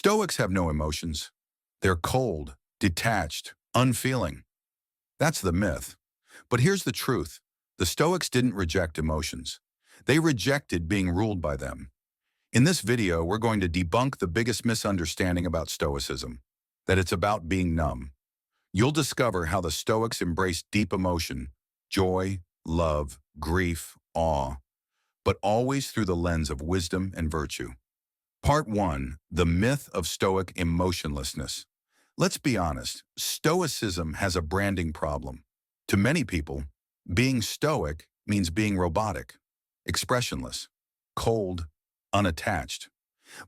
Stoics have no emotions. They're cold, detached, unfeeling. That's the myth. But here's the truth. The Stoics didn't reject emotions. They rejected being ruled by them. In this video, we're going to debunk the biggest misunderstanding about Stoicism, that it's about being numb. You'll discover how the Stoics embrace deep emotion, joy, love, grief, awe, but always through the lens of wisdom and virtue. Part 1. The Myth of Stoic Emotionlessness. Let's be honest, Stoicism has a branding problem. To many people, being Stoic means being robotic, expressionless, cold, unattached.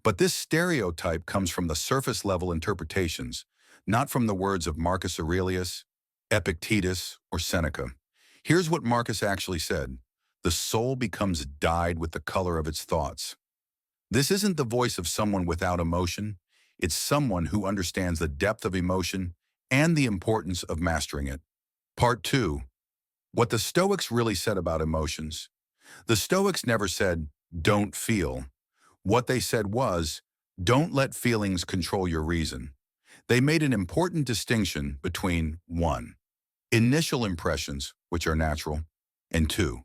But this stereotype comes from the surface-level interpretations, not from the words of Marcus Aurelius, Epictetus, or Seneca. Here's what Marcus actually said: "The soul becomes dyed with the color of its thoughts." This isn't the voice of someone without emotion. It's someone who understands the depth of emotion and the importance of mastering it. Part 2. What the Stoics really said about emotions. The Stoics never said, "Don't feel." What they said was, "Don't let feelings control your reason." They made an important distinction between 1. Initial impressions, which are natural, and 2.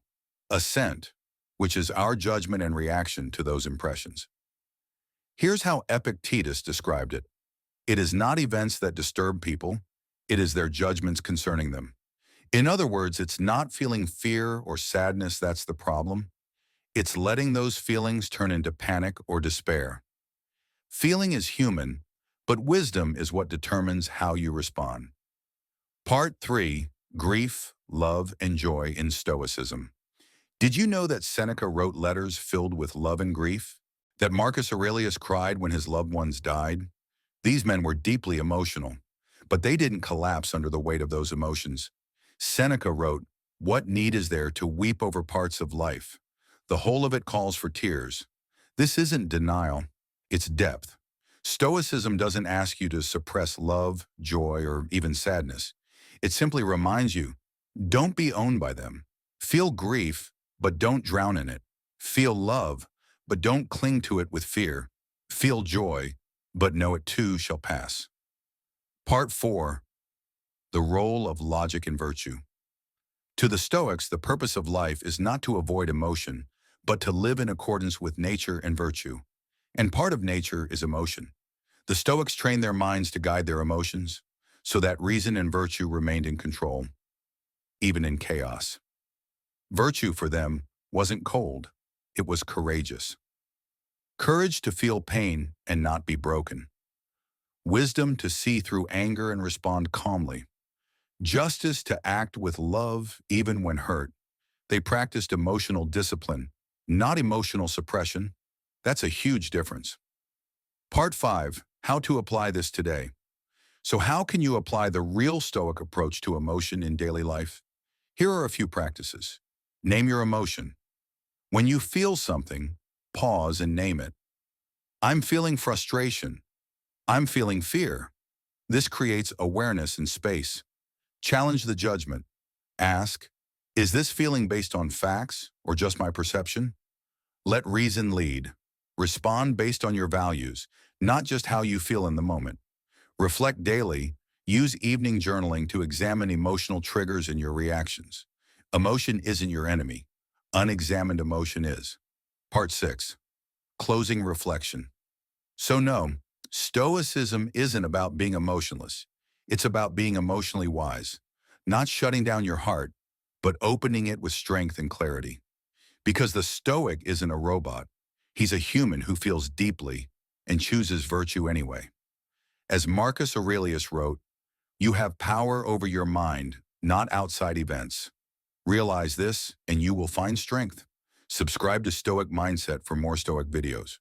Assent, which is our judgment and reaction to those impressions. Here's how Epictetus described it. It is not events that disturb people, it is their judgments concerning them. In other words, it's not feeling fear or sadness that's the problem. It's letting those feelings turn into panic or despair. Feeling is human, but wisdom is what determines how you respond. Part 3. Grief, Love, and Joy in Stoicism. Did you know that Seneca wrote letters filled with love and grief? That Marcus Aurelius cried when his loved ones died? These men were deeply emotional, but they didn't collapse under the weight of those emotions. Seneca wrote, "What need is there to weep over parts of life? The whole of it calls for tears." This isn't denial, it's depth. Stoicism doesn't ask you to suppress love, joy, or even sadness. It simply reminds you, don't be owned by them. Feel grief, but don't drown in it. Feel love, but don't cling to it with fear. Feel joy, but know it too shall pass. Part 4. The Role of Logic and Virtue. To the Stoics, the purpose of life is not to avoid emotion, but to live in accordance with nature and virtue. And part of nature is emotion. The Stoics trained their minds to guide their emotions, so that reason and virtue remained in control, even in chaos. Virtue for them wasn't cold, it was courageous. Courage to feel pain and not be broken. Wisdom to see through anger and respond calmly. Justice to act with love even when hurt. They practiced emotional discipline, not emotional suppression. That's a huge difference. Part 5. How to apply this today. So how can you apply the real Stoic approach to emotion in daily life? Here are a few practices. Name your emotion. When you feel something, pause and name it. I'm feeling frustration. I'm feeling fear. This creates awareness and space. Challenge the judgment. Ask, is this feeling based on facts or just my perception? Let reason lead. Respond based on your values, not just how you feel in the moment. Reflect daily. Use evening journaling to examine emotional triggers and your reactions. Emotion isn't your enemy. Unexamined emotion is. Part 6. Closing reflection. So no, Stoicism isn't about being emotionless. It's about being emotionally wise. Not shutting down your heart, but opening it with strength and clarity. Because the Stoic isn't a robot. He's a human who feels deeply and chooses virtue anyway. As Marcus Aurelius wrote, "You have power over your mind, not outside events." Realize this, and you will find strength. Subscribe to Stoic Mindset for more Stoic videos.